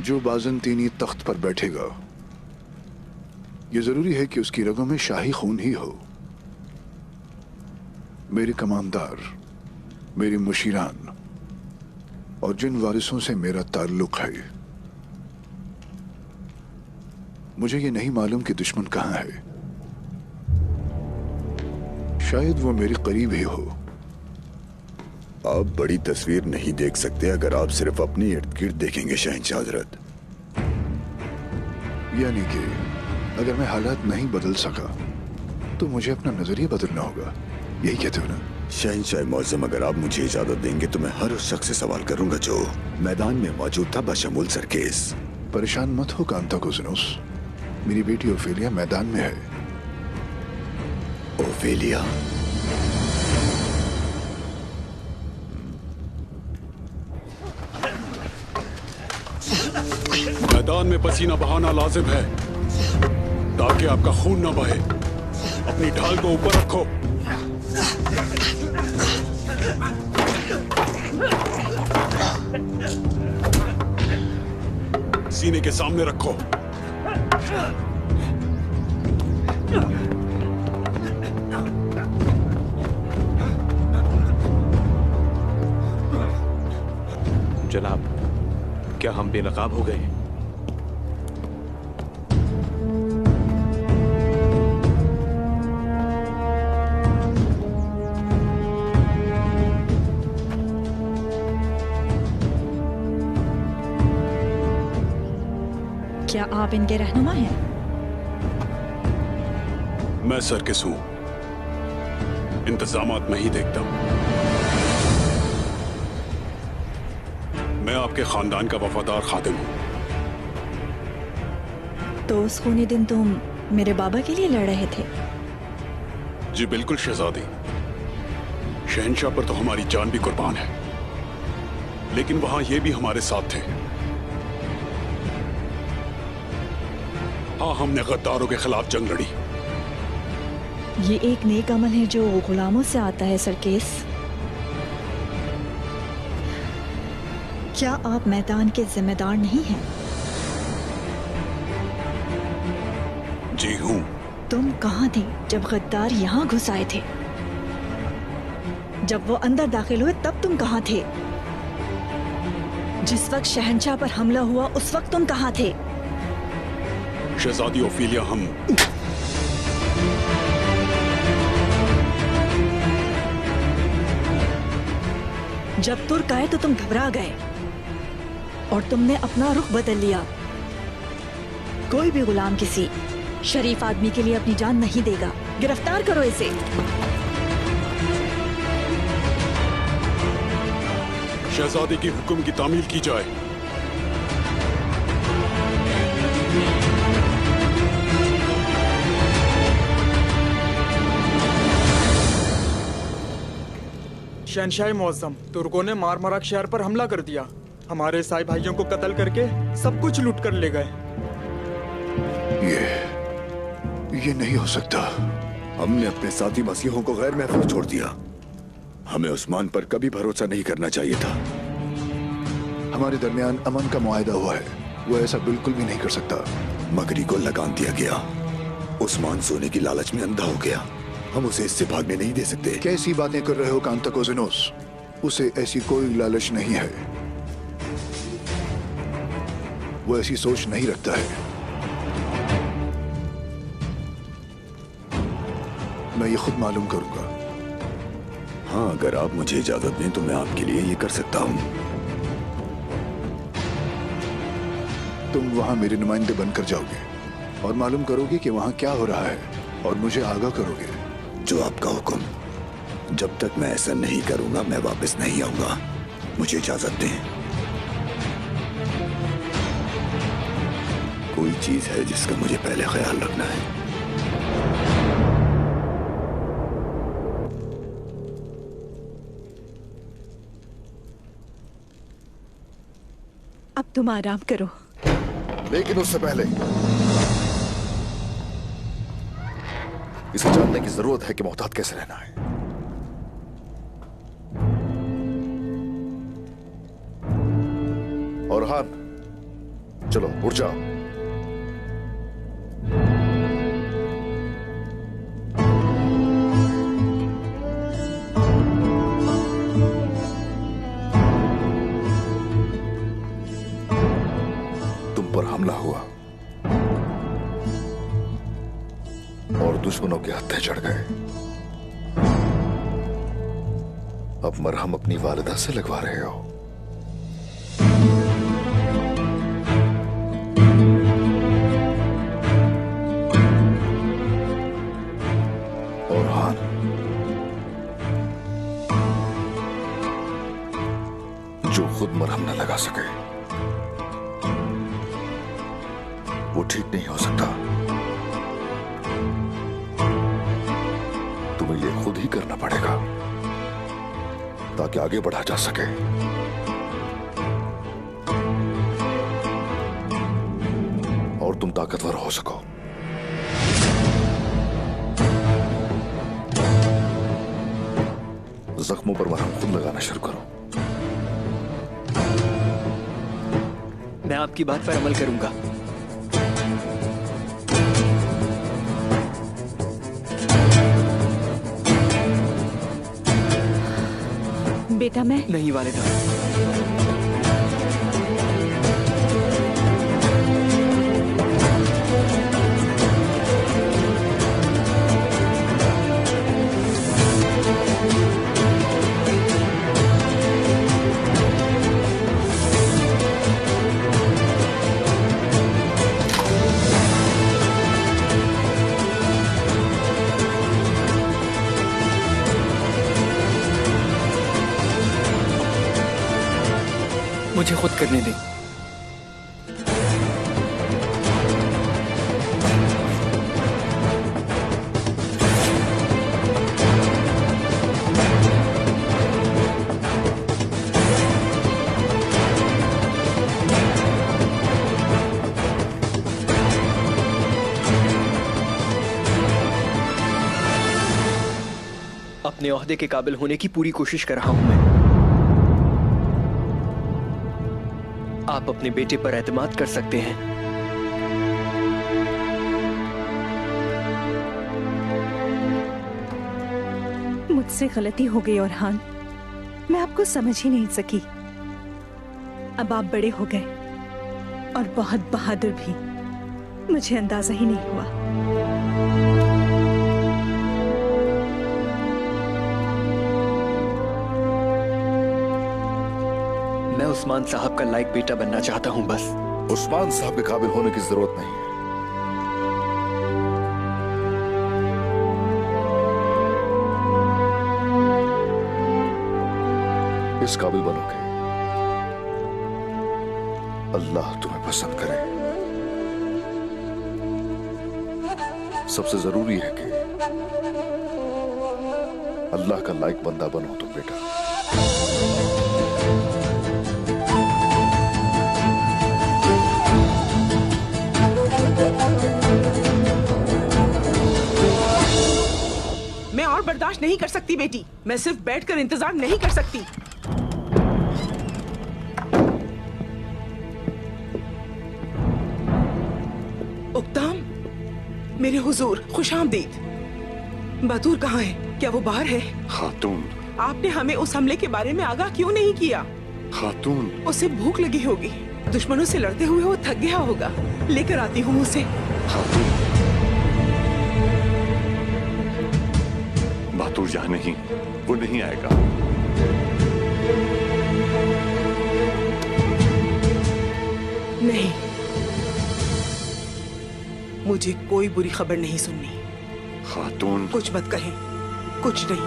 जो बाज़ंतीनी तख्त पर बैठेगा, ये जरूरी है कि उसकी रगों में शाही खून ही हो। मेरे कमानदार, मेरी मुशीरान और जिन वारिसों से मेरा ताल्लुक है, मुझे ये नहीं मालूम कि दुश्मन कहां है। शायद वो मेरे करीब ही हो। आप बड़ी तस्वीर नहीं देख सकते अगर आप सिर्फ अपनी इर्द गिर्द देखेंगे शहंशाह हजरत। यानी कि अगर मैं हालात नहीं बदल सका तो मुझे अपना नजरिया बदलना होगा, यही कहते हो ना? शहंशाह मौज़म, अगर आप मुझे इजाजत देंगे तो मैं हर उस शख्स से सवाल करूंगा जो मैदान में मौजूद था, बशमूल सरकेस। परेशान मत हो कांताकोज़नोस, मेरी बेटी ओफेलिया मैदान में है। ओफेलिया? मैदान में पसीना बहाना लाजिम है ताकि आपका खून न बहे। अपनी ढाल को ऊपर रखो। सीने के सामने रखो। जनाब, क्या हम बेनकाब हो गए? क्या आप इनके रहनुमा हैं? मैं सरकिस हूं, इंतजामात मैं ही देखता हूं। मैं आपके खानदान का वफादार खादिम हूं। तो उस खूनी दिन तुम मेरे बाबा के लिए लड़ रहे थे? जी बिल्कुल शहजादी। शहंशाह पर तो हमारी जान भी कुर्बान है, लेकिन वहां ये भी हमारे साथ थे। हाँ, हमने गद्दारों के खिलाफ जंग लड़ी। ये एक नेक अमल है जो गुलामों से आता है सरकेस। क्या आप मैदान के जिम्मेदार नहीं हैं? जी हूं। तुम कहाँ थे जब गद्दार यहाँ घुस आए थे? जब वो अंदर दाखिल हुए तब तुम कहाँ थे? जिस वक्त शहंशाह पर हमला हुआ उस वक्त तुम कहाँ थे? शहजादी ओफेलिया, हम जब तुर्क आए तो तुम घबरा गए और तुमने अपना रुख बदल लिया। कोई भी गुलाम किसी शरीफ आदमी के लिए अपनी जान नहीं देगा। गिरफ्तार करो इसे। शहजादी की हुक्म की तामील की जाए। शहंशाह मुअज़्ज़म, तुर्कों ने मारमराक शहर पर हमला कर दिया। हमारे ईसाई भाइयों को कत्ल करके सब कुछ लूट कर ले गए। ये नहीं हो सकता। हमने अपने साथी मसीहों को गैर महफूज छोड़ दिया। हमें उस्मान पर कभी भरोसा नहीं करना चाहिए था। हमारे दरमियान अमन का मुआहदा हुआ है, वो ऐसा बिल्कुल भी नहीं कर सकता। मगरी को लगाम दिया गया। उस्मान सोने की लालच में अंधा हो गया। हम उसे इससे भागने नहीं दे सकते। कैसी बातें कर रहे हो कांताकोज़नोस? उसे ऐसी कोई लालच नहीं है। वो ऐसी सोच नहीं रखता है। मैं ये खुद मालूम करूंगा। हाँ, अगर आप मुझे इजाजत दें तो मैं आपके लिए ये कर सकता हूँ। तुम वहां मेरे नुमाइंदे बनकर जाओगे और मालूम करोगे कि वहां क्या हो रहा है और मुझे आगाह करोगे। जो आपका हुक्म। जब तक मैं ऐसा नहीं करूंगा मैं वापस नहीं आऊंगा। मुझे इजाजत दें। कोई चीज है जिसका मुझे पहले ख्याल रखना है। अब तुम आराम करो। लेकिन उससे पहले इसे जानने की जरूरत है कि मोहतात कैसे रहना है। और हान, चलो उठ जाओ। तुम पर हमला हुआ और दुश्मनों के हत्थे चढ़ गए। अब मरहम अपनी वालिदा से लगवा रहे हो। और हान, जो खुद मरहम न लगा सके वो ठीक नहीं हो सकता। तुम्हें ये खुद ही करना पड़ेगा ताकि आगे बढ़ा जा सके। और तुम ताकतवर हो सको। जख्मों पर मरहम खुद लगाना शुरू करो। मैं आपकी बात पर अमल करूंगा। बेटा मैं नहीं वालिदा, मुझे खुद करने दें। अपने ओहदे के काबिल होने की पूरी कोशिश कर रहा हूं मैं। आप अपने बेटे पर एतमाद कर सकते हैं। मुझसे गलती हो गई औरहान, मैं आपको समझ ही नहीं सकी। अब आप बड़े हो गए और बहुत बहादुर भी, मुझे अंदाजा ही नहीं हुआ। मैं उस्मान साहब का लायक बेटा बनना चाहता हूं बस। उस्मान साहब के काबिल होने की जरूरत नहीं है। इस काबिल बनोगे, अल्लाह तुम्हें पसंद करे। सबसे जरूरी है कि अल्लाह का लायक बंदा बनो तुम बेटा। मैं और बर्दाश्त नहीं कर सकती बेटी, मैं सिर्फ बैठकर इंतजार नहीं कर सकती। उक्ताम, मेरे हुजूर खुशामदीद। बतूर कहाँ है? क्या वो बाहर है? खातून, आपने हमें उस हमले के बारे में आगाह क्यों नहीं किया? खातून, उसे भूख लगी होगी, दुश्मनों से लड़ते हुए वो थक गया होगा। लेकर आती हूँ उसे। खातून, बहादुर जहाँ नहीं, वो नहीं आएगा। नहीं, मुझे कोई बुरी खबर नहीं सुननी। खातून, कुछ मत कहें, कुछ नहीं।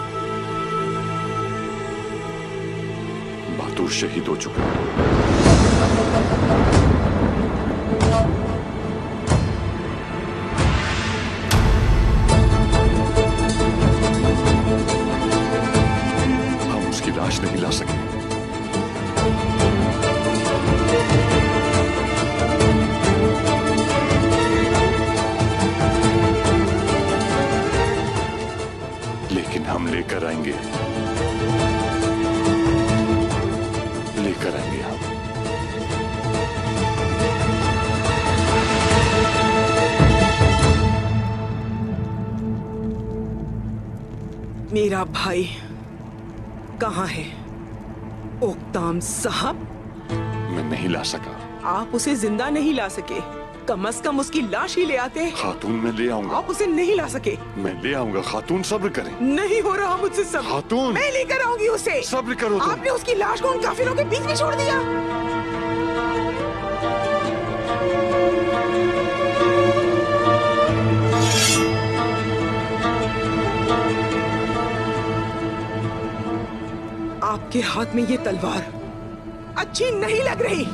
बहादुर शहीद हो चुका है। हम उसकी लाश नहीं ला सके। लेकिन हम लेकर आएंगे, लेकर आएंगे हम। मेरा भाई कहाँ है? ओक्ताम साहब, मैं नहीं ला सका। आप उसे जिंदा नहीं ला सके, कम से कम उसकी लाश ही ले आते। खातून मैं ले आऊंगा। आप उसे नहीं ला सके। मैं ले आऊंगा खातून, सब्र करें। नहीं हो रहा मुझसे सब्र। खातून, मैं लेकर आऊंगी उसे। सब्र करो तुम। आपने उसकी लाश को उन काफिरों के बीच में छोड़ दिया। आपके हाथ में ये तलवार अच्छी नहीं लग रही।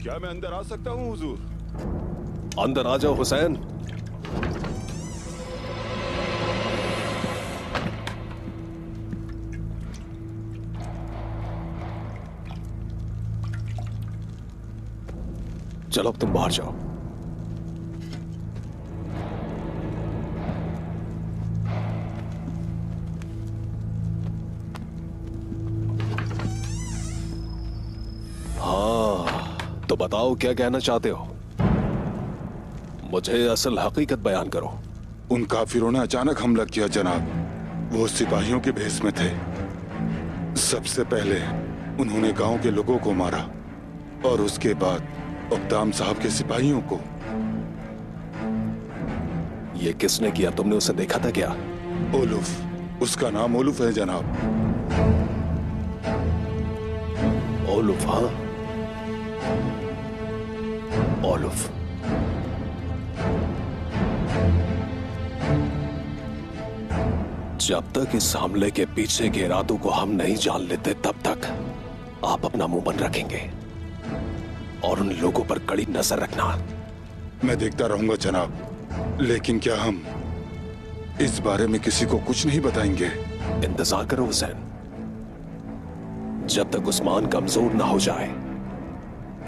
क्या मैं अंदर आ सकता हूँ हुजूर? अंदर आ जाओ हुसैन। चलो अब तुम बाहर जाओ। हाँ, तो बताओ क्या कहना चाहते हो? मुझे असल हकीकत बयान करो। उन काफिरों ने अचानक हमला किया जनाब। वो सिपाहियों के भेष में थे। सबसे पहले उन्होंने गांव के लोगों को मारा और उसके बाद ओक्ताम साहब के सिपाहियों को। ये किसने किया? तुमने उसे देखा था क्या? ओलुफ, उसका नाम ओलुफ है जनाब। ओलुफ? हाँ, ओलुफ। जब तक इस हमले के पीछे के इरादों को हम नहीं जान लेते तब तक आप अपना मुंह बंद रखेंगे और उन लोगों पर कड़ी नजर रखना। मैं देखता रहूंगा जनाब, लेकिन क्या हम इस बारे में किसी को कुछ नहीं बताएंगे? इंतजार करो हुसैन, जब तक उस्मान कमजोर ना हो जाए।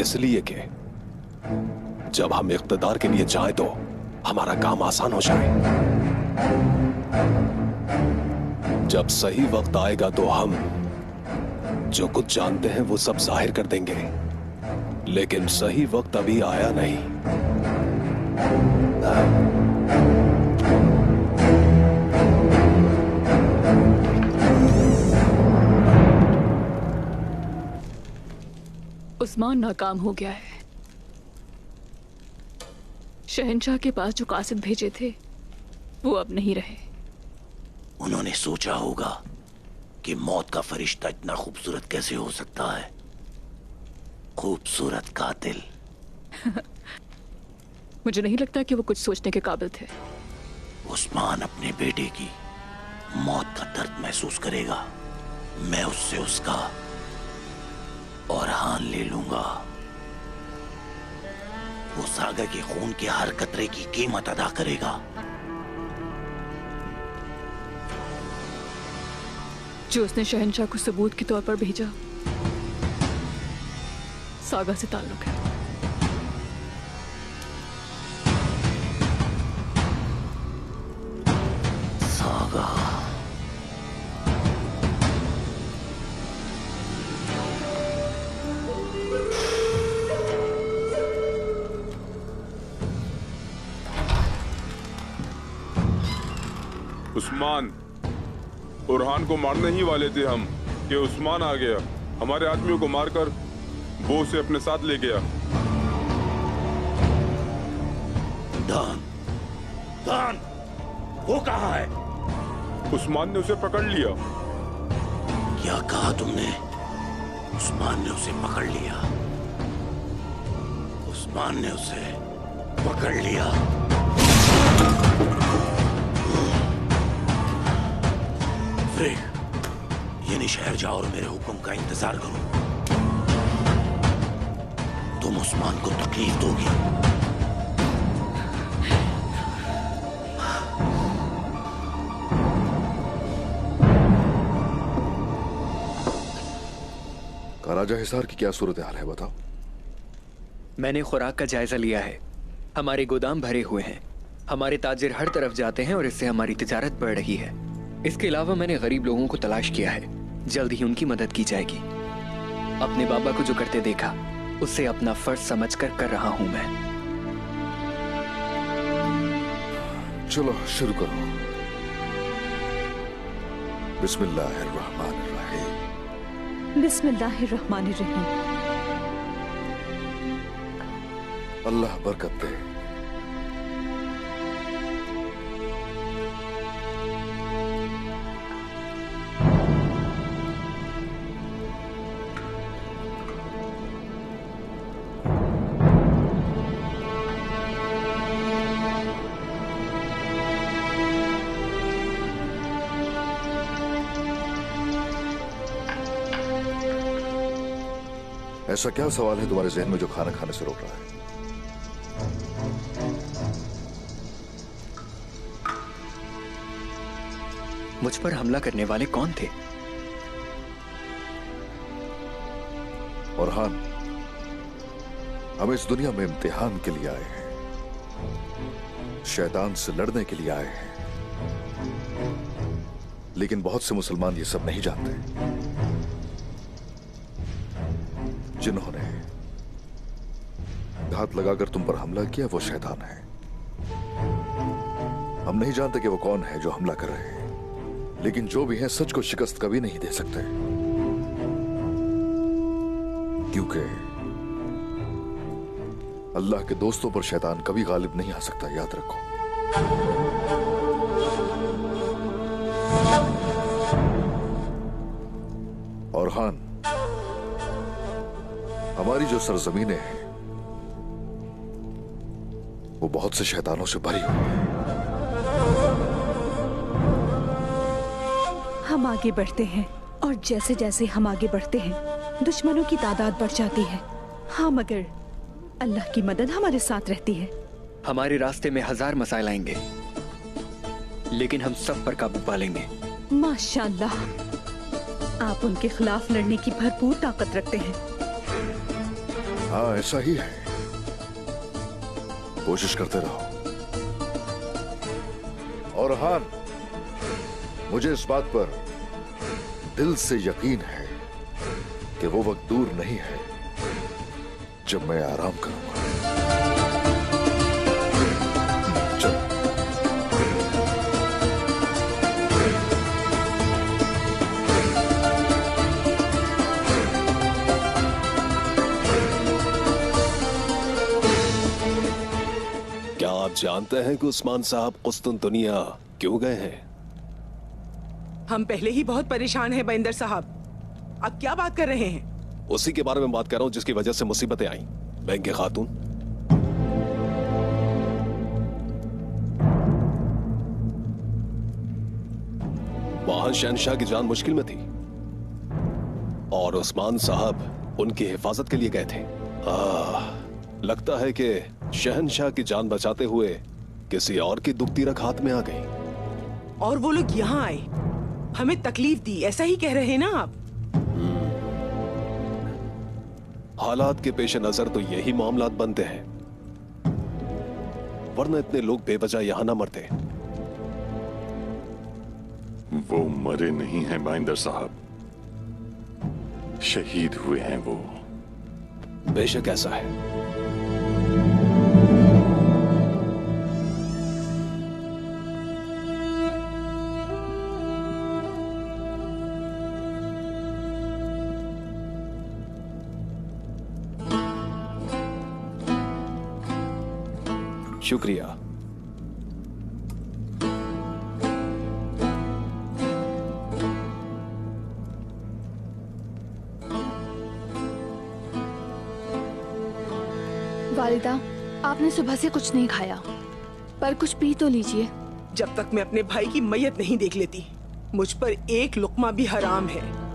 इसलिए कि जब हम इख्तिदार के लिए जाए तो हमारा काम आसान हो जाए। जब सही वक्त आएगा तो हम जो कुछ जानते हैं वो सब जाहिर कर देंगे, लेकिन सही वक्त अभी आया नहीं। उस्मान नाकाम हो गया है। शहंशाह के पास जो कासिद भेजे थे वो अब नहीं रहे। उन्होंने सोचा होगा कि मौत का फरिश्ता इतना खूबसूरत कैसे हो सकता है। खूबसूरत कातिल। मुझे नहीं लगता कि वो कुछ सोचने के काबिल थे। उस्मान अपने बेटे की मौत का दर्द महसूस करेगा। मैं उससे उसका और हान ले लूंगा। वो सागर के खून के हर कतरे की कीमत अदा करेगा। जो उसने शहंशाह को सबूत के तौर पर भेजा, सागा से ताल्लुक है। सागा? उस्मान, बुरहान को मारने ही वाले थे हम कि उस्मान आ गया। हमारे आदमियों को मारकर वो उसे अपने साथ ले गया। दान, दान, वो कहाँ है? उस्मान ने उसे पकड़ लिया। क्या कहा तुमने? उस्मान ने उसे पकड़ लिया। उस्मान ने उसे पकड़ लिया। यानी शहर जाओ और मेरे हुक्म का इंतजार करो। तुम उस्मान को तकलीफ दोगी। काराजा हिसार की क्या सूरत हाल है, बताओ। मैंने खुराक का जायजा लिया है। हमारे गोदाम भरे हुए हैं। हमारे ताजिर हर तरफ जाते हैं और इससे हमारी तिजारत बढ़ रही है। इसके अलावा मैंने गरीब लोगों को तलाश किया है, जल्द ही उनकी मदद की जाएगी। अपने बाबा को जो करते देखा उसे अपना फर्ज समझकर कर रहा हूं मैं। चलो शुरू करो। बिस्मिल्लाहिर्रहमानिर्रहीम। बिस्मिल्लाहिर्रहमानिर्रहीम। अल्लाह बरकत दे। ऐसा क्या सवाल है तुम्हारे जहन में जो खाना खाने से रोक रहा है? मुझ पर हमला करने वाले कौन थे? औरहान, हम इस दुनिया में इम्तिहान के लिए आए हैं, शैतान से लड़ने के लिए आए हैं। लेकिन बहुत से मुसलमान ये सब नहीं जानते। जिन्होंने घात लगाकर तुम पर हमला किया वो शैतान है। हम नहीं जानते कि वो कौन है जो हमला कर रहे हैं, लेकिन जो भी है सच को शिकस्त कभी नहीं दे सकते, क्योंकि अल्लाह के दोस्तों पर शैतान कभी गालिब नहीं आ सकता, याद रखो। और हान, हमारी जो सरजमीनें हैं वो बहुत से शैतानों से भरी हुई है। हम आगे बढ़ते हैं और जैसे जैसे हम आगे बढ़ते हैं दुश्मनों की तादाद बढ़ जाती है। हाँ, मगर अल्लाह की मदद हमारे साथ रहती है। हमारे रास्ते में 1000 मसाइल आएंगे, लेकिन हम सब पर काबू पा लेंगे। माशाअल्लाह, आप उनके खिलाफ लड़ने की भरपूर ताकत रखते हैं। हाँ, ऐसा ही है। कोशिश करते रहो। और हान, मुझे इस बात पर दिल से यकीन है कि वो वक्त दूर नहीं है जब मैं आराम करूंगा। चलो। क्या आप जानते हैं कि उस्मान साहब कुस्तुनतुनिया क्यों गए हैं? हम पहले ही बहुत परेशान हैं बंदर साहब। अब क्या बात कर रहे हैं? उसी के बारे में बात कर रहा हूं जिसकी वजह से मुसीबतें आई। बैंक खातून, वहां शहनशाह की जान मुश्किल में थी और उस्मान साहब उनकी हिफाजत के लिए गए थे। लगता है कि शहनशाह की जान बचाते हुए किसी और की दुखती रख हाथ में आ गई। और वो लोग यहाँ आए, हमें तकलीफ दी, ऐसा ही कह रहे हैं ना आप? हालात के पेश नजर तो यही मामलात बनते हैं, वरना इतने लोग बेवजह यहां ना मरते। वो मरे नहीं हैं बाइंदर साहब, शहीद हुए हैं वो। बेशक ऐसा है। शुक्रिया। वालिदा, आपने सुबह से कुछ नहीं खाया, पर कुछ पी तो लीजिए। जब तक मैं अपने भाई की मैयत नहीं देख लेती, मुझ पर एक लुक्मा भी हराम है।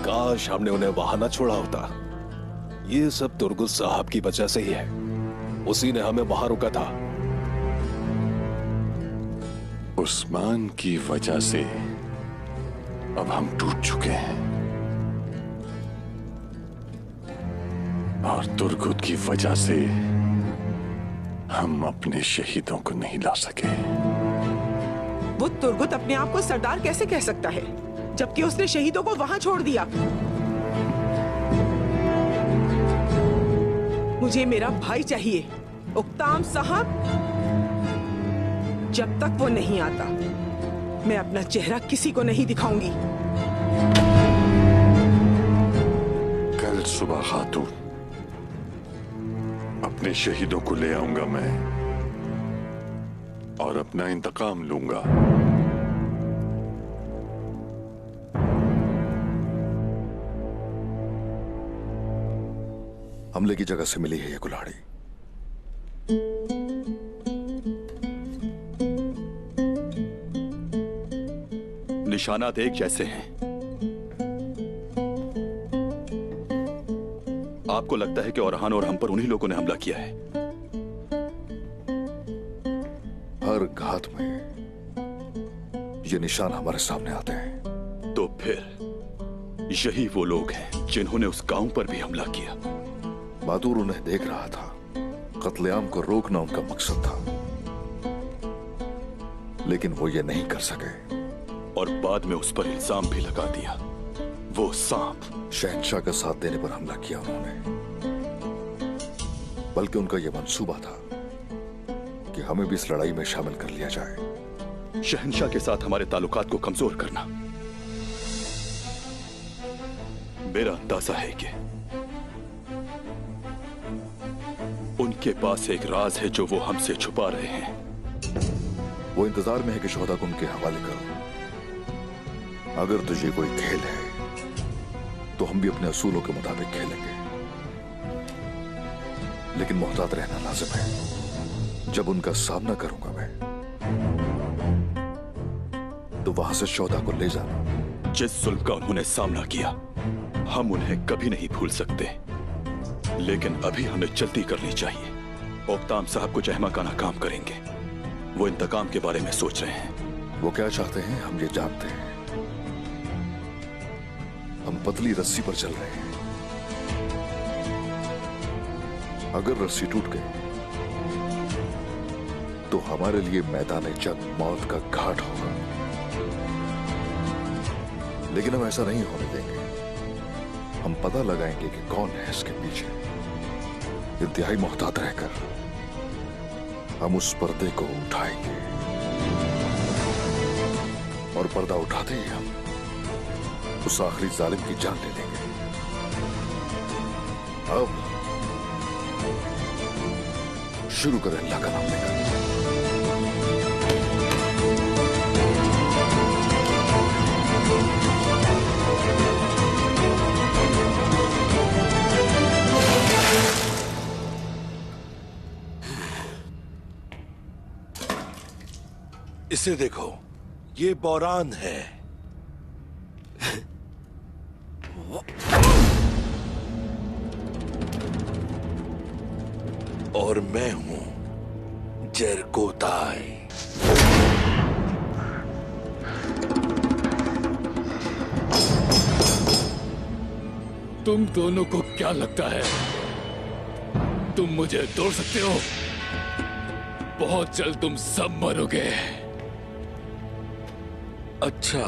काश हमने उन्हें वहां न छोड़ा होता। ये सब तुर्गुस साहब की वजह से ही है, उसी ने हमें वहां रोका था। उस्मान की वजह से अब हम टूट चुके हैं। और तुर्गुत की वजह से हम अपने शहीदों को नहीं ला सके। वो तुर्गुत अपने आप को सरदार कैसे कह सकता है, जबकि उसने शहीदों को वहां छोड़ दिया? मुझे मेरा भाई चाहिए, उक्ताम साहब। जब तक वो नहीं आता, मैं अपना चेहरा किसी को नहीं दिखाऊंगी। कल सुबह खातून, अपने शहीदों को ले आऊंगा मैं और अपना इंतकाम लूंगा। हमले की जगह से मिली है ये कुल्हाड़ी। निशानात एक जैसे हैं। आपको लगता है कि औरहान और हम पर उन्हीं लोगों ने हमला किया है? हर घात में ये निशान हमारे सामने आते हैं। तो फिर यही वो लोग हैं जिन्होंने उस गांव पर भी हमला किया। बहादुर उन्हें देख रहा था। कत्लेआम को रोकना उनका मकसद था, लेकिन वो ये नहीं कर सके और बाद में उस पर इल्जाम भी लगा दिया। वो सांप शहंशाह का साथ देने पर हमला किया उन्होंने, बल्कि उनका यह मंसूबा था कि हमें भी इस लड़ाई में शामिल कर लिया जाए। शहंशाह के साथ हमारे ताल्लुकात को कमजोर करना। मेरा अंदाजा है कि उनके पास एक राज है जो वो हमसे छुपा रहे हैं। वो इंतजार में है कि शोहदा को उनके हवाले करो। अगर तुझे कोई खेल है तो हम भी अपने असूलों के मुताबिक खेलेंगे, लेकिन मोहतात रहना लाजिम है। जब उनका सामना करूंगा मैं, तो वहां से शोहदा को ले जाना। जिस जुल्म का उन्होंने सामना किया, हम उन्हें कभी नहीं भूल सकते, लेकिन अभी हमें जल्दी करनी चाहिए। उक्ताम साहब कुछ अहमकाना काम करेंगे। वो इंतकाम के बारे में सोच रहे हैं। वो क्या चाहते हैं हम ये जानते हैं। हम पतली रस्सी पर चल रहे हैं। अगर रस्सी टूट गई तो हमारे लिए मैदान जंग मौत का घाट होगा, लेकिन हम ऐसा नहीं होने देंगे। हम पता लगाएंगे कि कौन है इसके पीछे। इंतहाई मोहतात रहकर हम उस पर्दे को उठाएंगे, और पर्दा उठाते ही हम उस आखिरी जालिम की जान ले लेंगे। अब शुरू करें अल्लाह का नाम लेकर। इसे देखो, ये बौरान है। और मैं हूं जरकोताई। तुम दोनों को क्या लगता है तुम मुझे तोड़ सकते हो? बहुत जल्द तुम सब मरोगे। अच्छा,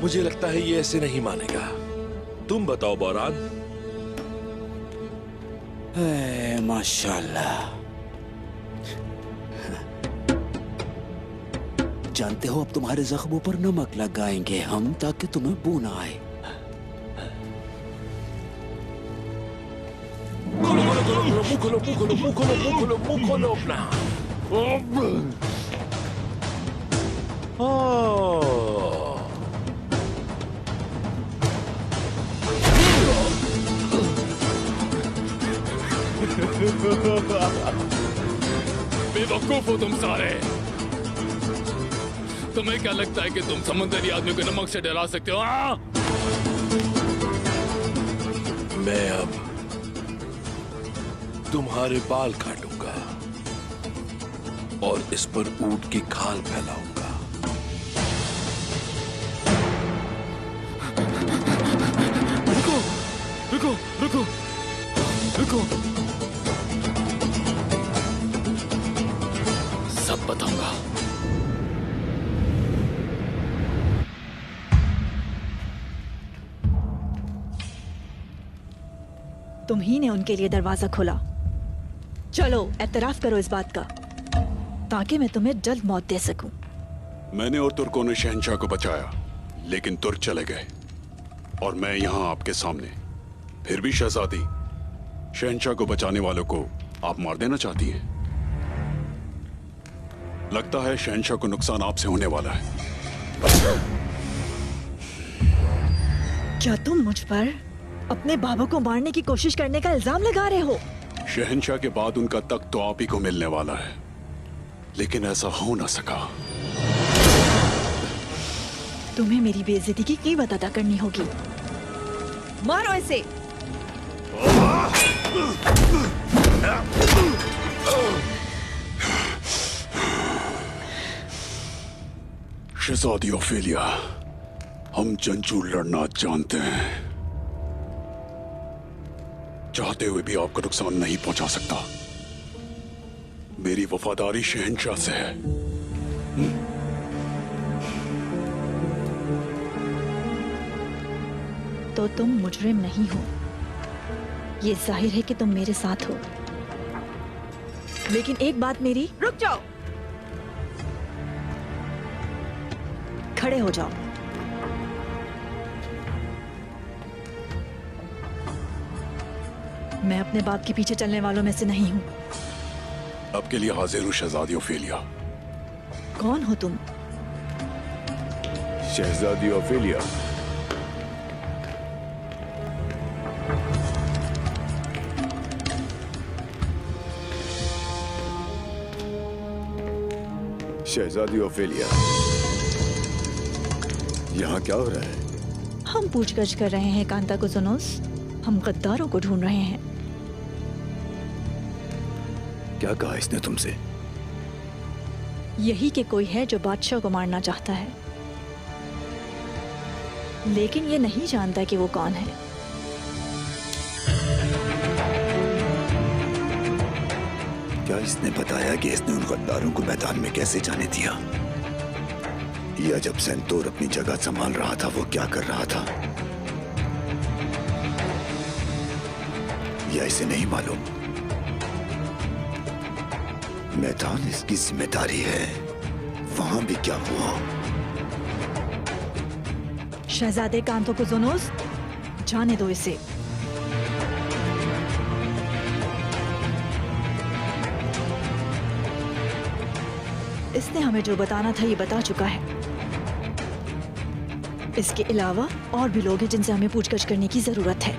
मुझे लगता है ये ऐसे नहीं मानेगा। तुम बताओ बौरान। माशाल्लाह। जानते हो, अब तुम्हारे जख्मों पर नमक लगाएंगे हम, ताकि तुम्हें बू ना आए। मुंह खोलो अपना। बेवकूफ हो तुम सारे। तुम्हें क्या लगता है कि तुम समुद्री आदमी को नमक से डरा सकते हो? मैं अब तुम्हारे बाल काटूंगा और इस पर ऊंट की खाल फैलाऊंगा। हो? सब बताऊंगा। तुम ही ने उनके लिए दरवाजा खोला। चलो एतराफ करो इस बात का, ताकि मैं तुम्हें जल्द मौत दे सकूं। मैंने और तुर्कों ने शहंशाह को बचाया, लेकिन तुर्क चले गए और मैं यहां आपके सामने। फिर भी शहजादी, शहंशाह को बचाने वालों को आप मार देना चाहती हैं। लगता है शहंशाह को नुकसान आपसे होने वाला है। क्या तुम मुझ पर अपने बाबा को मारने की कोशिश करने का इल्जाम लगा रहे हो? शहंशाह के बाद उनका तख्त तो आप ही को मिलने वाला है, लेकिन ऐसा हो ना सका। तुम्हें मेरी बेइज्जती की कीमत अदा करनी होगी। मारो इसे। शहजादी ओफेलिया, हम जंजू लड़ना जानते हैं। चाहते हुए भी आपको नुकसान नहीं पहुंचा सकता। मेरी वफादारी शहंशाह से है। तो तुम मुजरिम नहीं हो, ये जाहिर है कि तुम मेरे साथ हो। लेकिन एक बात मेरी, रुक जाओ, खड़े हो जाओ। मैं अपने बाप के पीछे चलने वालों में से नहीं हूं। अब के लिए हाजिर हूं शहजादी ओफेलिया। कौन हो तुम? शहजादी ओफेलिया, शहजादी ओफेलिया, यहाँ क्या हो रहा है? हम पूछगछ कर रहे हैं कांता कुजुनुस। हम गद्दारों को ढूंढ रहे हैं। क्या कहा इसने तुमसे? यही कि कोई है जो बादशाह को मारना चाहता है, लेकिन ये नहीं जानता कि वो कौन है। क्या इसने बताया कि इसने उन गद्दारों को मैदान में कैसे जाने दिया? या जब सेंतोर अपनी जगह संभाल रहा था वो क्या कर रहा था? या इसे नहीं मालूम? मैदान इसकी जिम्मेदारी है। वहां भी क्या हुआ? शहजादे कांतो कुजुनुस, जाने दो इसे। इसने हमें जो बताना था ये बता चुका है। इसके अलावा और भी लोग हैं जिनसे हमें पूछगछ करने की जरूरत है।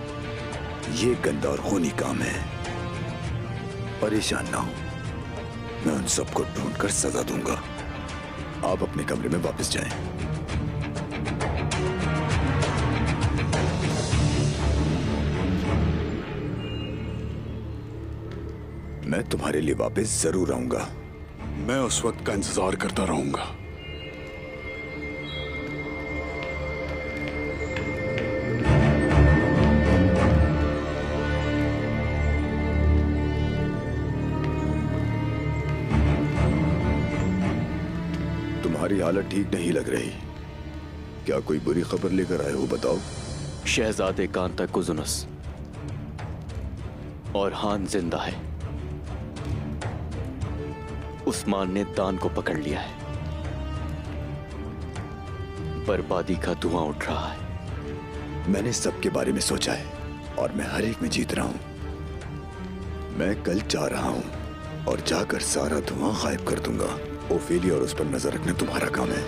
ये गंदा और खूनी काम है। परेशान ना हो, मैं उन सबको ढूंढकर सजा दूंगा। आप अपने कमरे में वापस जाएं। मैं तुम्हारे लिए वापस जरूर आऊंगा। मैं उस वक्त का इंतजार करता रहूंगा। तुम्हारी हालत ठीक नहीं लग रही। क्या कोई बुरी खबर लेकर आए हो? बताओ। शहजादे कांता कुजुनुस और हान जिंदा है। उस्मान ने दान को पकड़ लिया है। बर्बादी का धुआं उठ रहा है। मैंने सबके बारे में सोचा है और मैं हर एक में जीत रहा हूं। मैं कल जा रहा हूं और जाकर सारा धुआं गायब कर दूंगा। ओफेलिया और उस पर नजर रखना तुम्हारा काम है।